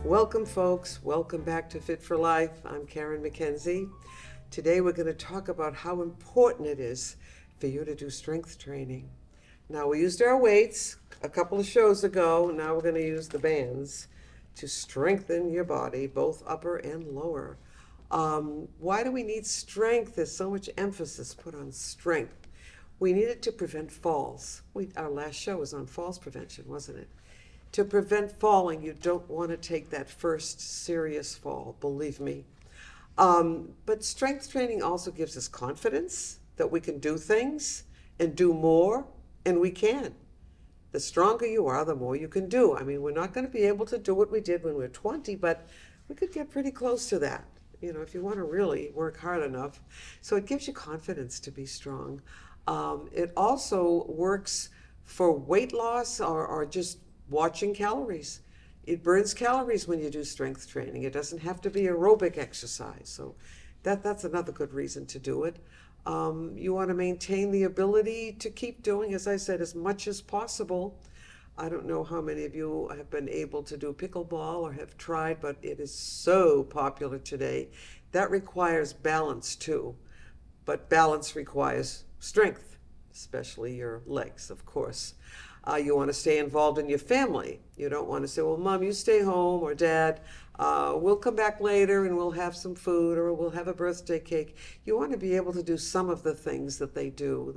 Welcome, folks. Welcome back to Fit for Life. I'm Karen McKenzie. Today, we're going to talk about how important it is for you to do strength training. Now, we used our weights a couple of shows ago. Now, we're going to use the bands to strengthen your body, both upper and lower. Why do we need strength? There's so much emphasis put on strength. We need it to prevent falls. Our last show was on falls prevention, wasn't it? To prevent falling, you don't want to take that first serious fall, believe me. But strength training also gives us confidence that we can do things and do more, and we can. The stronger you are, the more you can do. I mean, we're not going to be able to do what we did when we were 20, but we could get pretty close to that, if you want to really work hard enough. So it gives you confidence to be strong. It also works for weight loss or just watching calories. It burns calories when you do strength training. It doesn't have to be aerobic exercise. So that's another good reason to do it. You want to maintain the ability to keep doing, as I said, as much as possible. I don't know how many of you have been able to do pickleball or have tried, but it is so popular today. That requires balance too. But balance requires strength, especially your legs, of course. You want to stay involved in your family. You don't want to say, well, Mom, you stay home, or Dad, we'll come back later and we'll have some food, or we'll have a birthday cake. You want to be able to do some of the things that they do,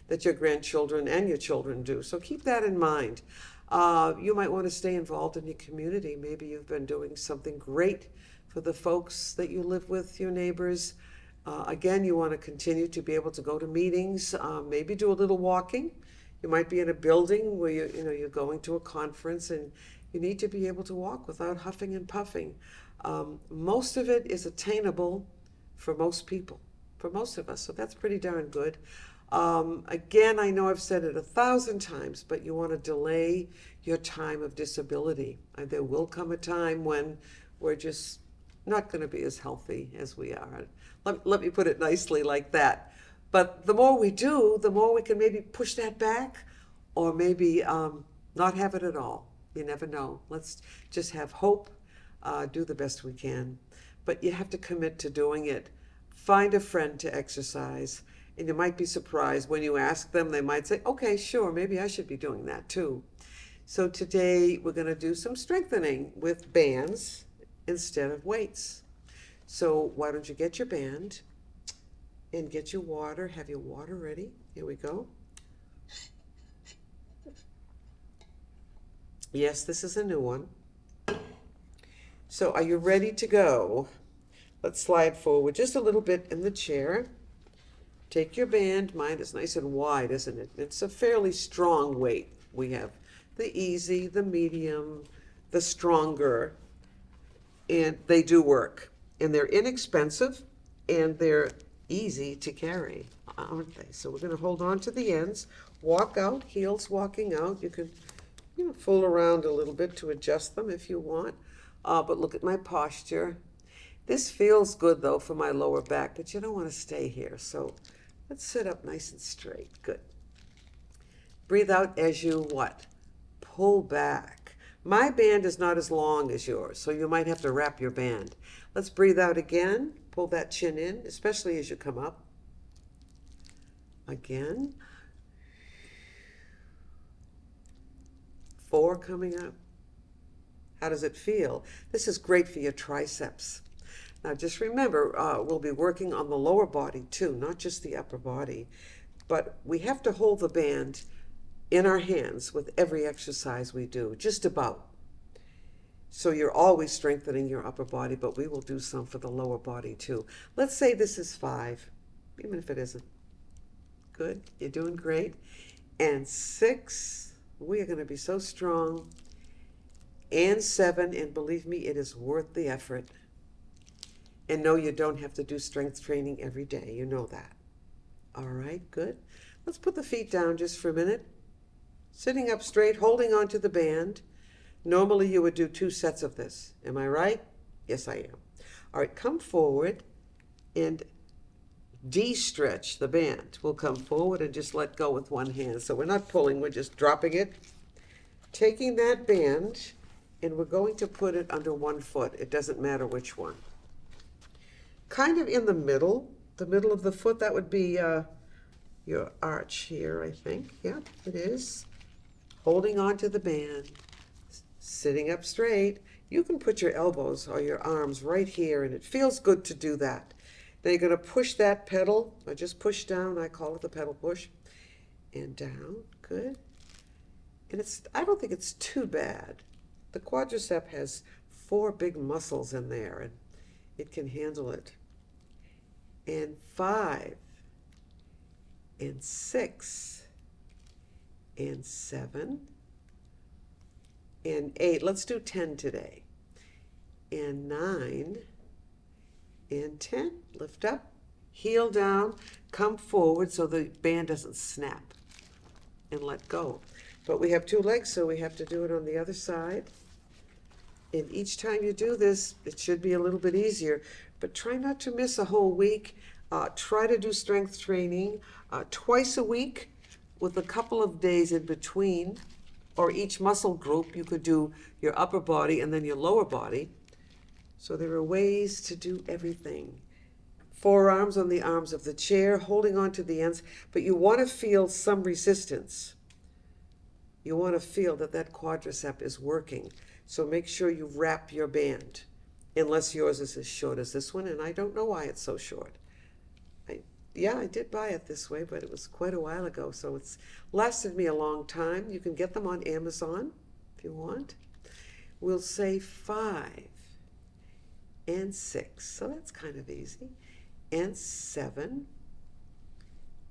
that your grandchildren and your children do. So keep that in mind. You might want to stay involved in your community. Maybe you've been doing something great for the folks that you live with, your neighbors. Again, you want to continue to be able to go to meetings, maybe do a little walking. You might be in a building where you're going to a conference and you need to be able to walk without huffing and puffing. Most of it is attainable for most people, for most of us, so that's pretty darn good. Again, I know I've said it 1,000 times, but you want to delay your time of disability. There will come a time when we're just not going to be as healthy as we are. Let me put it nicely like that. But the more we do, the more we can maybe push that back, or maybe not have it at all. You never know. Let's just have hope, do the best we can. But you have to commit to doing it. Find a friend to exercise, and you might be surprised when you ask them, they might say, okay, sure, maybe I should be doing that too. So today we're going to do some strengthening with bands instead of weights. So why don't you get your band and get your water. Have your water ready. Here we go. Yes, this is a new one. So are you ready to go? Let's slide forward just a little bit in the chair. Take your band. Mine is nice and wide, isn't it? It's a fairly strong weight. We have the easy, the medium, the stronger, and they do work. And they're inexpensive, and they're easy to carry, aren't they? So we're going to hold on to the ends, walk out, heels walking out. You can fool around a little bit to adjust them if you want. But look at my posture. This feels good though for my lower back, but you don't want to stay here. So let's sit up nice and straight. Good. Breathe out as you what? Pull back. My band is not as long as yours, so you might have to wrap your band. Let's breathe out again. Pull that chin in, especially as you come up. Again. 4 coming up. How does it feel? This is great for your triceps. Now just remember, we'll be working on the lower body too, not just the upper body. But we have to hold the band in our hands with every exercise we do, just about. So you're always strengthening your upper body, but we will do some for the lower body too. Let's say this is 5, even if it isn't. Good, you're doing great. And 6, we are going to be so strong. And 7, and believe me, it is worth the effort. And no, you don't have to do strength training every day. You know that. All right, good. Let's put the feet down just for a minute. Sitting up straight, holding onto the band. Normally you would do 2 sets of this. Am I right? Yes, I am. All right, come forward and de-stretch the band. We'll come forward and just let go with one hand. So we're not pulling, we're just dropping it. Taking that band and we're going to put it under one foot. It doesn't matter which one. Kind of in the middle of the foot, that would be your arch here, I think. Yeah, it is. Holding on to the band, sitting up straight. You can put your elbows or your arms right here, and it feels good to do that. Then you're going to push that pedal, or just push down. I call it the pedal push. And down, good. And I don't think it's too bad. The quadricep has 4 big muscles in there, and it can handle it. And 5, and 6, and 7, and 8. Let's do 10 today. And 9, and 10. Lift up, heel down, come forward so the band doesn't snap, and let go. But we have 2 legs, so we have to do it on the other side. And each time you do this, it should be a little bit easier, but try not to miss a whole week. Try to do strength training twice a week with a couple of days in between, or each muscle group. You could do your upper body and then your lower body. So there are ways to do everything. Forearms on the arms of the chair, holding on to the ends, but you want to feel some resistance. You want to feel that that quadricep is working. So make sure you wrap your band, unless yours is as short as this one, and I don't know why it's so short. I did buy it this way, but it was quite a while ago, so it's lasted me a long time. You can get them on Amazon if you want. We'll say 5, and 6, so that's kind of easy, and 7,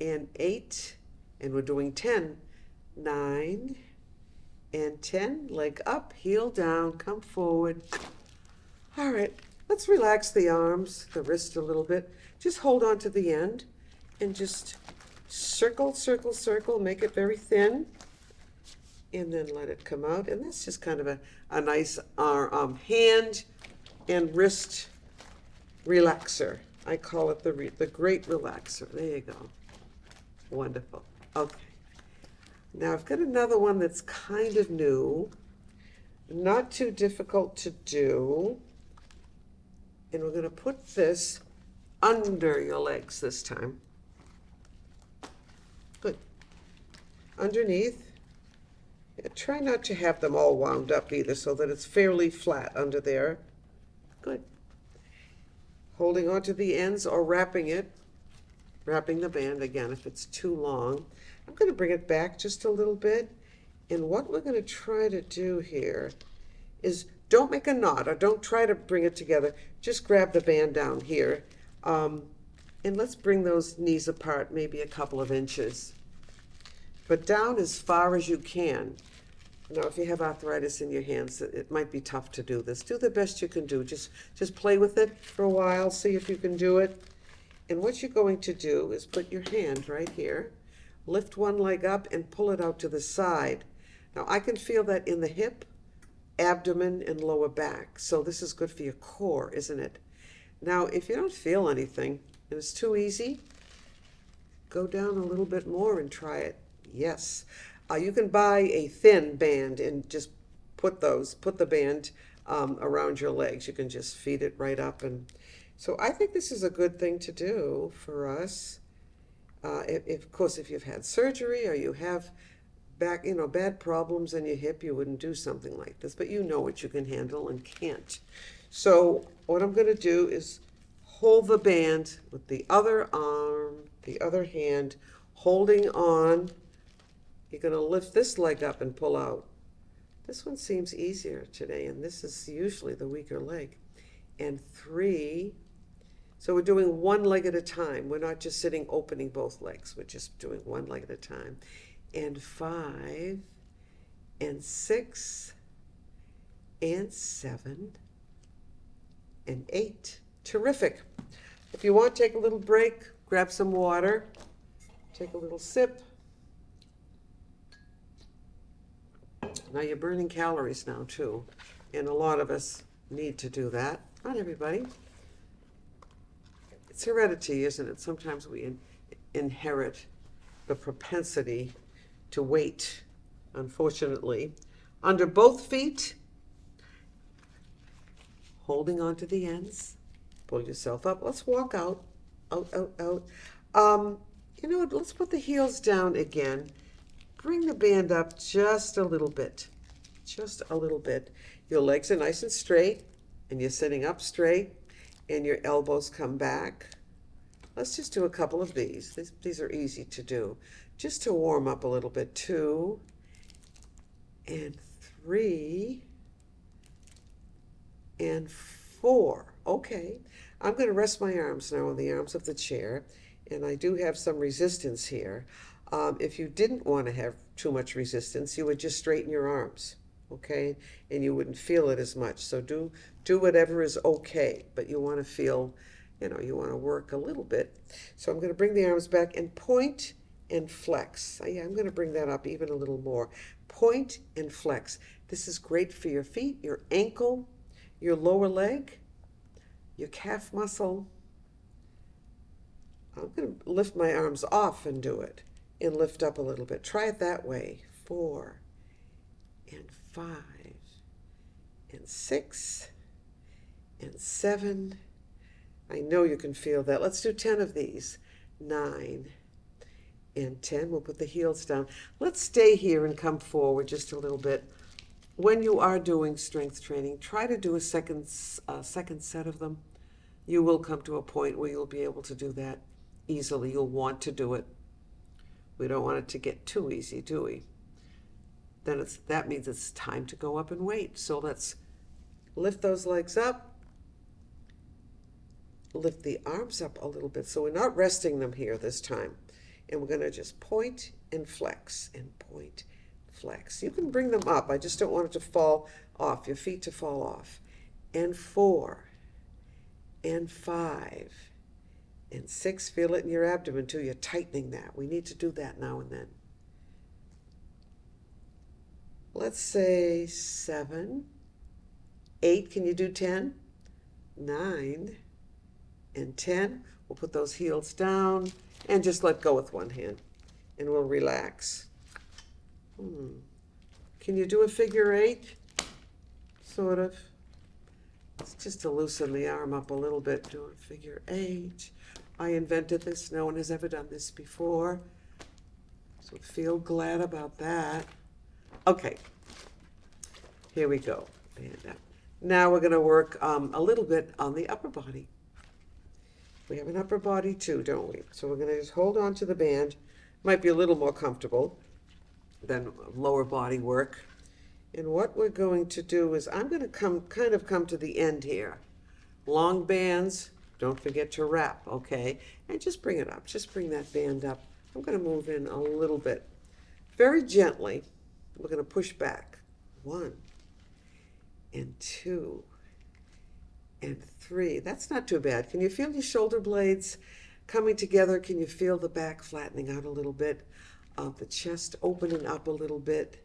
and 8, and we're doing 10, 9, and 10, leg up, heel down, come forward. All right, let's relax the arms, the wrist a little bit. Just hold on to the end and just circle, circle, circle, make it very thin, and then let it come out. And that's just kind of a nice hand and wrist relaxer. I call it the great relaxer. There you go. Wonderful. Okay. Now I've got another one that's kind of new, not too difficult to do. And we're going to put this under your legs this time. Good. Underneath. Yeah, try not to have them all wound up either, so that it's fairly flat under there. Good. Holding on to the ends or wrapping the band again if it's too long. I'm going to bring it back just a little bit. And what we're going to try to do here is don't make a knot, or don't try to bring it together. Just grab the band down here. And let's bring those knees apart maybe a couple of inches. But down as far as you can. Now, if you have arthritis in your hands, it might be tough to do this. Do the best you can do. Just play with it for a while, see if you can do it. And what you're going to do is put your hand right here, lift one leg up and pull it out to the side. Now, I can feel that in the hip, abdomen, and lower back. So this is good for your core, isn't it? Now, if you don't feel anything and it's too easy, go down a little bit more and try it. Yes. You can buy a thin band and just put the band around your legs. You can just feed it right up. And so I think this is a good thing to do for us. Of course, if you've had surgery or you have bad problems in your hip, you wouldn't do something like this, but you know what you can handle and can't. So what I'm going to do is hold the band with the other arm, the other hand, holding on. You're going to lift this leg up and pull out. This one seems easier today, and this is usually the weaker leg. And 3. So we're doing one leg at a time. We're not just sitting opening both legs. We're just doing one leg at a time. And 5, and 6, and 7, and 8. Terrific. If you want, take a little break, grab some water, take a little sip. Now you're burning calories now too, and a lot of us need to do that. Not everybody. It's heredity, isn't it? Sometimes we inherit the propensity to wait, unfortunately. Under both feet, holding on to the ends. Pull yourself up. Let's walk out, out. You know what? Let's put the heels down again. Bring the band up just a little bit. Just a little bit. Your legs are nice and straight, and you're sitting up straight, and your elbows come back. Let's just do a couple of these. These are easy to do. Just to warm up a little bit. 2 and 3 and 4. Okay. I'm going to rest my arms now on the arms of the chair, and I do have some resistance here. If you didn't want to have too much resistance, you would just straighten your arms, okay? And you wouldn't feel it as much. So do whatever is okay, but you want to feel, you want to work a little bit. So I'm going to bring the arms back and point and flex. Yeah, I'm going to bring that up even a little more. Point and flex. This is great for your feet, your ankle, your lower leg, your calf muscle. I'm going to lift my arms off and do it and lift up a little bit. Try it that way. 4 and 5 and 6 and 7. I know you can feel that. Let's do 10 of these. 9 and 10. We'll put the heels down. Let's stay here and come forward just a little bit. When you are doing strength training, try to do a second set of them. You will come to a point where you'll be able to do that easily. You'll want to do it. We don't want it to get too easy, do we? Then that means it's time to go up and weight. So let's lift those legs up. Lift the arms up a little bit. So we're not resting them here this time. And we're going to just point and flex and point, flex. You can bring them up. I just don't want it to fall off, your feet to fall off. And 4 and 5 and 6. Feel it in your abdomen too. You're tightening that. We need to do that now and then. Let's say 7, 8. Can you do 10? 9 and 10. We'll put those heels down and just let go with one hand, and we'll relax. Can you do a figure 8? Sort of. It's just to loosen the arm up a little bit. Do a figure 8. I invented this. No one has ever done this before. So feel glad about that. Okay. Here we go. Now we're going to work a little bit on the upper body. We have an upper body too, don't we? So we're going to just hold on to the band. Might be a little more comfortable than lower body work. And what we're going to do is I'm going to come to the end here. Long bands, don't forget to wrap, okay? And just bring it up. Just bring that band up. I'm going to move in a little bit. Very gently, we're going to push back. 1 and 2 and 3. That's not too bad. Can you feel your shoulder blades coming together? Can you feel the back flattening out a little bit? The chest opening up a little bit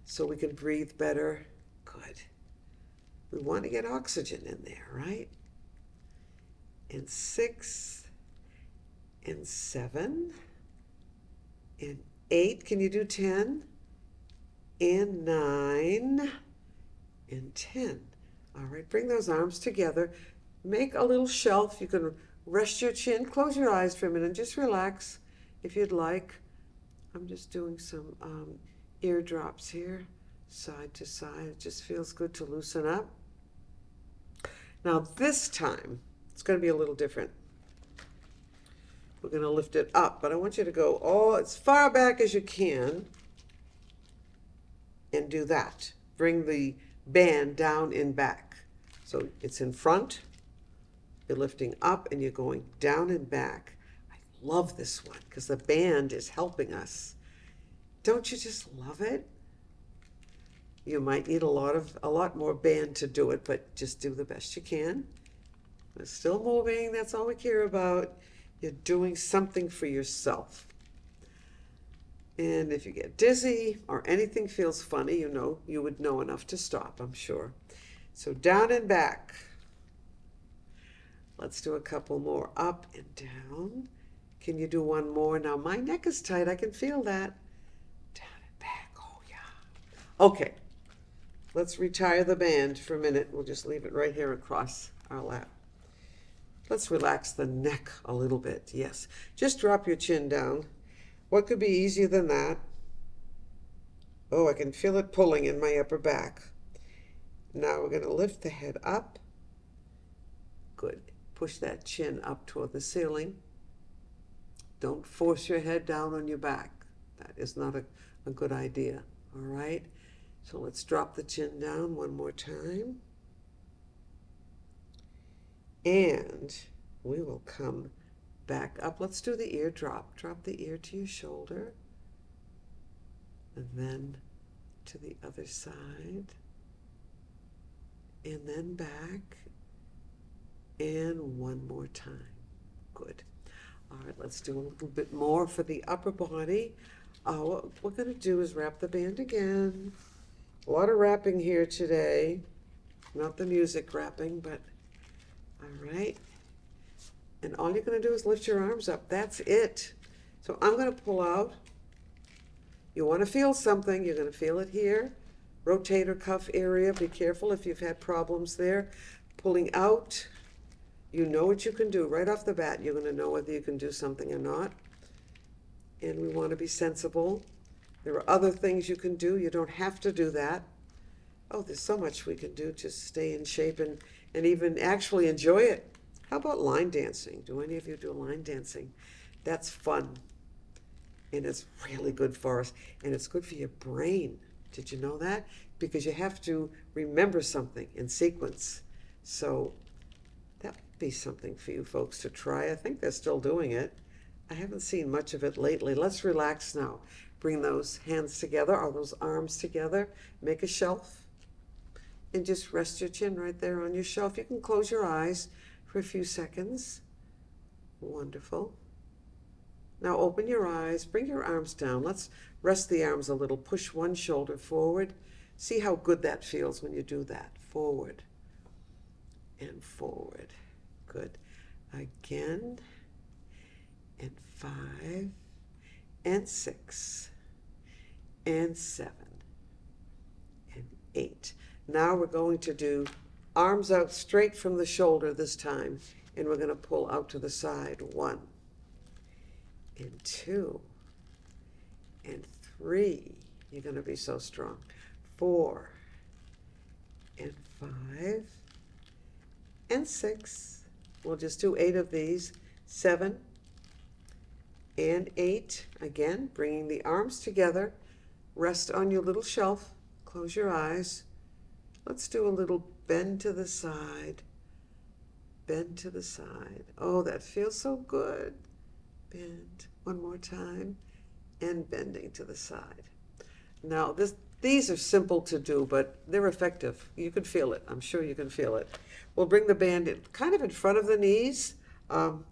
so we can breathe better. Good. We want to get oxygen in there, right? And 6 and 7 and 8. Can you do 10? And 9 and 10. All right, bring those arms together. Make a little shelf. You can rest your chin. Close your eyes for a minute and just relax if you'd like. I'm just doing some eardrops here, side to side. It just feels good to loosen up. Now this time, it's going to be a little different. We're going to lift it up, but I want you to go as far back as you can and do that. Bring the band down and back. So it's in front, you're lifting up and you're going down and back. I love this one because the band is helping us. Don't you just love it? You might need a lot more band to do it, but just do the best you can. We're still moving, that's all we care about. You're doing something for yourself. And if you get dizzy or anything feels funny, you would know enough to stop, I'm sure. So down and back. Let's do a couple more. Up and down. Can you do one more? Now my neck is tight, I can feel that. Down and back, oh yeah. Okay, Let's retire the band for a minute. We'll just leave it right here across our lap. Let's relax the neck a little bit. Yes, just drop your chin down. What could be easier than that? Oh, I can feel it pulling in my upper back. Now we're going to lift the head up. Good. Push that chin up toward the ceiling. Don't force your head down on your back. That is not a good idea. All right? So let's drop the chin down one more time. And we will come back up. Let's do the ear drop. Drop the ear to your shoulder. And then to the other side. And then back. And one more time. Good. All right, let's do a little bit more for the upper body. What we're going to do is wrap the band again. A lot of wrapping here today. Not the music wrapping, but all right. And all you're going to do is lift your arms up. That's it. So I'm going to pull out. You want to feel something. You're going to feel it here. Rotator cuff area. Be careful if you've had problems there. Pulling out. You know what you can do. Right off the bat, you're going to know whether you can do something or not. And we want to be sensible. There are other things you can do. You don't have to do that. Oh, there's so much we can do to stay in shape and even actually enjoy it. How about line dancing? Do any of you do line dancing? That's fun. And it's really good for us. And it's good for your brain. Did you know that? Because you have to remember something in sequence. So that would be something for you folks to try. I think they're still doing it. I haven't seen much of it lately. Let's relax now. Bring those hands together or those arms together. Make a shelf. And just rest your chin right there on your shelf. You can close your eyes for a few seconds. Wonderful. Now open your eyes. Bring your arms down. Let's rest the arms a little. Push one shoulder forward. See how good that feels when you do that. Forward and forward. Good. Again. And 5 and 6 and 7 and 8. Now we're going to do arms out straight from the shoulder this time, and we're going to pull out to the side. 1 and 2 and 3. You're going to be so strong. 4 and 5 and 6. We'll just do 8 of these. 7 and 8. Again, bringing the arms together. Rest on your little shelf. Close your eyes. Let's do a little bend to the side. Bend to the side. Oh, that feels so good. Bend. One more time. And bending to the side. Now, these are simple to do, but they're effective. You can feel it. I'm sure you can feel it. We'll bring the band kind of in front of the knees,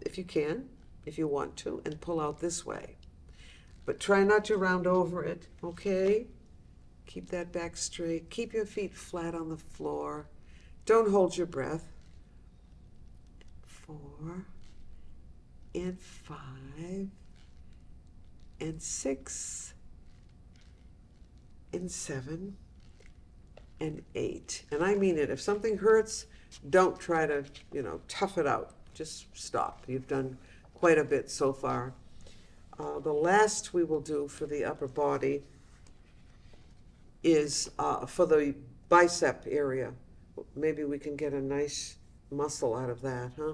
if you can, if you want to, and pull out this way. But try not to round over it, okay? Keep that back straight. Keep your feet flat on the floor. Don't hold your breath. 4 and 5 and 6 and 7 and 8. And I mean it. If something hurts, don't try to, tough it out. Just stop. You've done quite a bit so far. The last we will do for the upper body is for the bicep area. Maybe we can get a nice muscle out of that, huh?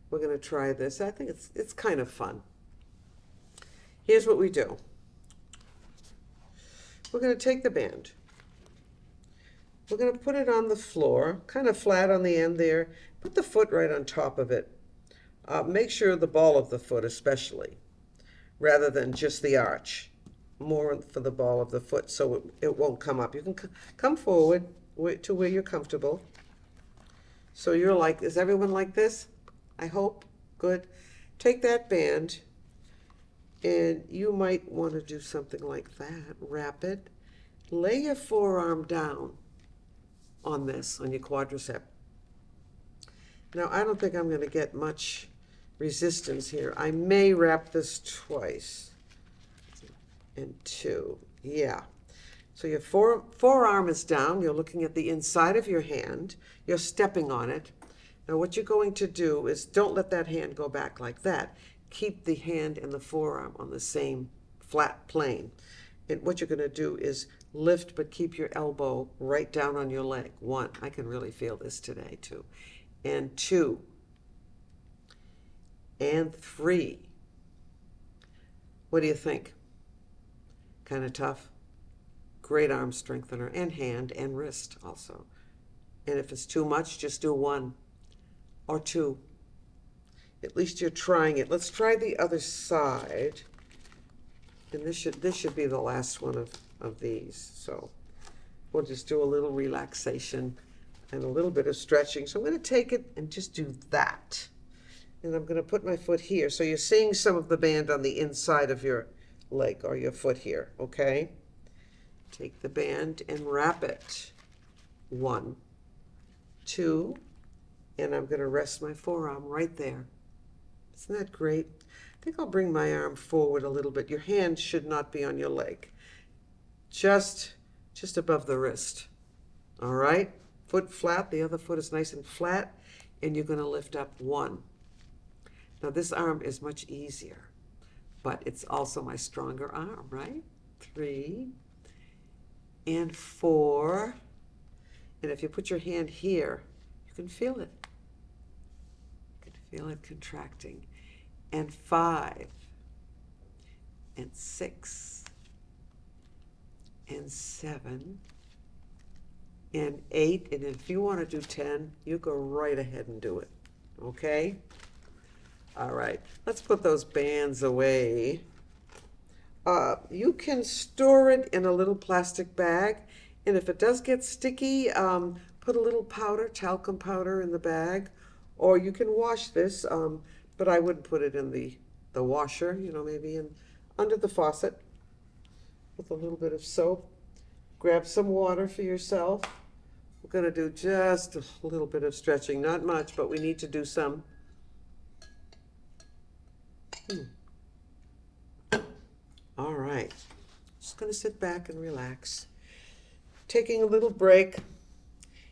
We're going to try this. I think it's kind of fun. Here's what we do. We're going to take the band. We're going to put it on the floor, kind of flat on the end there. Put the foot right on top of it. Make sure the ball of the foot especially, rather than just the arch. More for the ball of the foot so it won't come up. You can come forward to where you're comfortable. So you're like, is everyone like this? I hope. Good. Take that band, and you might want to do something like that. Wrap it. Lay your forearm down on this, on your quadricep. Now, I don't think I'm going to get much resistance here. I may wrap this twice. And 2. Yeah. So your forearm is down. You're looking at the inside of your hand. You're stepping on it. Now what you're going to do is don't let that hand go back like that. Keep the hand and the forearm on the same flat plane. And what you're going to do is lift, but keep your elbow right down on your leg. 1, I can really feel this today too. And 2, and 3. What do you think? Kind of tough? Great arm strengthener, and hand and wrist also. And if it's too much, just do 1 or 2. At least you're trying it. Let's try the other side. And this should be the last one of these. So we'll just do a little relaxation and a little bit of stretching. So I'm going to take it and just do that. And I'm going to put my foot here. So you're seeing some of the band on the inside of your leg or your foot here, okay? Take the band and wrap it. 1, 2, and I'm going to rest my forearm right there. Isn't that great? I think I'll bring my arm forward a little bit. Your hand should not be on your leg. Just above the wrist. All right? Foot flat. The other foot is nice and flat. And you're going to lift up 1. Now this arm is much easier, but it's also my stronger arm, right? 3 and 4. And if you put your hand here, you can feel it. You can feel it contracting. And 5 and 6 and 7 and 8. And if you want to do 10, you go right ahead and do it. Okay? All right. Let's put those bands away. You can store it in a little plastic bag. And if it does get sticky, put a little powder, talcum powder in the bag. Or you can wash this, but I wouldn't put it in the washer, maybe under the faucet with a little bit of soap. Grab some water for yourself. We're going to do just a little bit of stretching, not much, but we need to do some. All right. Just going to sit back and relax. Taking a little break.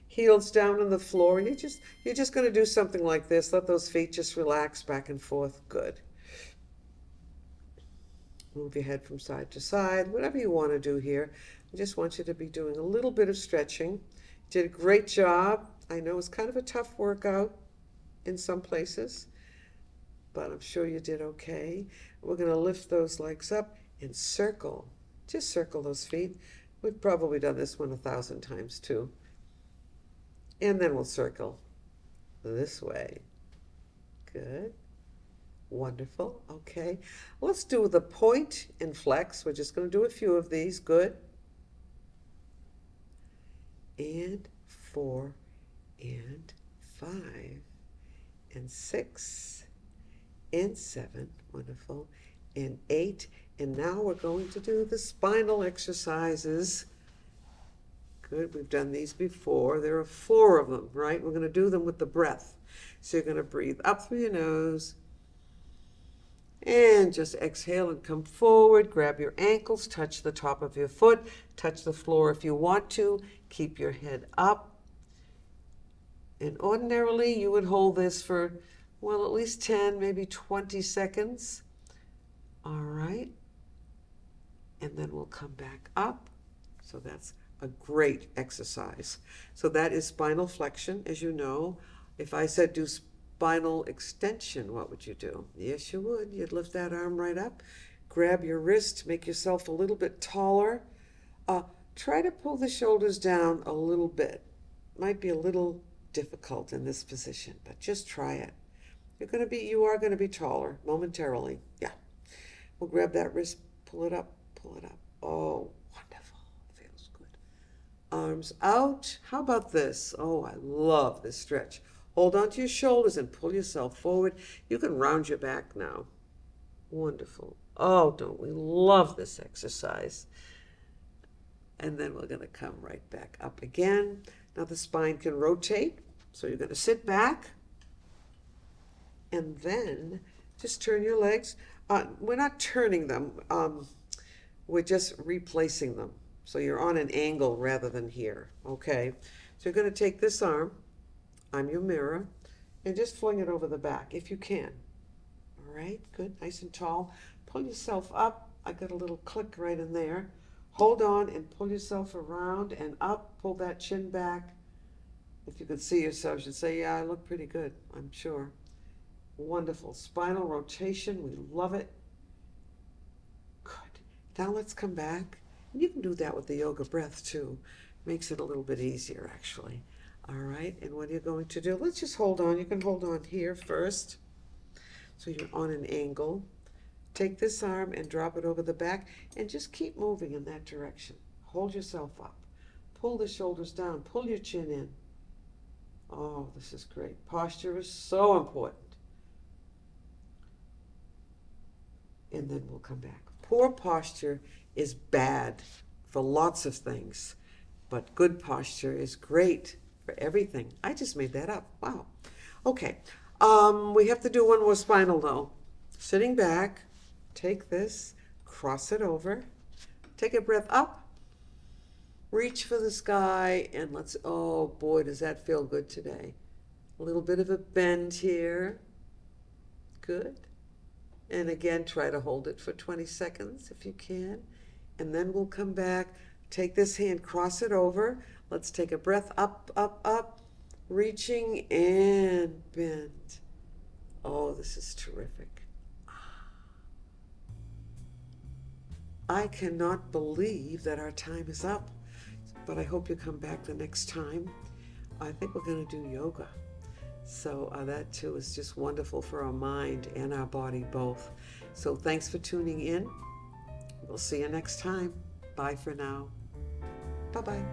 Heels down on the floor. You're just going to do something like this. Let those feet just relax back and forth. Good. Move your head from side to side. Whatever you want to do here. I just want you to be doing a little bit of stretching. Did a great job. I know it's kind of a tough workout in some places, but I'm sure you did okay. We're going to lift those legs up and circle. Just circle those feet. We've probably done this one 1,000 times too. And then we'll circle this way. Good. Wonderful. Okay. Let's do the point and flex. We're just going to do a few of these. Good. And 4 and 5 and 6 and 7. Wonderful. And 8. And now we're going to do the spinal exercises. Good. We've done these before. There are 4 of them, right? We're going to do them with the breath. So you're going to breathe up through your nose and just exhale and come forward. Grab your ankles, touch the top of your foot, touch the floor if you want to. Keep your head up. And ordinarily you would hold this for, well, at least 10, maybe 20 seconds. All right. And then we'll come back up. So that's a great exercise. So that is spinal flexion, as you know. If I said do spinal extension, what would you do? Yes, you would. You'd lift that arm right up, grab your wrist, make yourself a little bit taller. Try to pull the shoulders down a little bit. Might be a little difficult in this position, but just try it. You are going to be taller momentarily. Yeah. We'll grab that wrist, pull it up, pull it up. Oh, wonderful. Feels good. Arms out. How about this? Oh, I love this stretch. Hold on to your shoulders and pull yourself forward. You can round your back now. Wonderful. Oh, don't we love this exercise? And then we're going to come right back up again. Now the spine can rotate. So you're going to sit back and then just turn your legs. We're not turning them. We're just replacing them. So you're on an angle rather than here, okay? So you're going to take this arm, I'm your mirror, and just fling it over the back if you can. All right, good, nice and tall. Pull yourself up. I got a little click right in there. Hold on and pull yourself around and up. Pull that chin back. If you could see yourself, you'd say, yeah, I look pretty good, I'm sure. Wonderful. Spinal rotation, we love it. Good. Now let's come back. And you can do that with the yoga breath too. Makes it a little bit easier actually. All right, and what are you going to do? Let's just hold on. You can hold on here first. So you're on an angle. Take this arm and drop it over the back and just keep moving in that direction. Hold yourself up. Pull the shoulders down. Pull your chin in. Oh, this is great. Posture is so important. And then we'll come back. Poor posture is bad for lots of things, but good posture is great for everything. I just made that up. Wow. Okay. We have to do one more spinal though. Sitting back, take this, cross it over, take a breath up, reach for the sky, and let's, oh boy, does that feel good today. A little bit of a bend here. Good. And again, try to hold it for 20 seconds if you can. And then we'll come back, take this hand, cross it over. Let's take a breath up, up, up, reaching and bend. Oh, this is terrific. I cannot believe that our time is up, but I hope you come back the next time. I think we're going to do yoga. So that too is just wonderful for our mind and our body both. So thanks for tuning in. We'll see you next time. Bye for now. Bye-bye.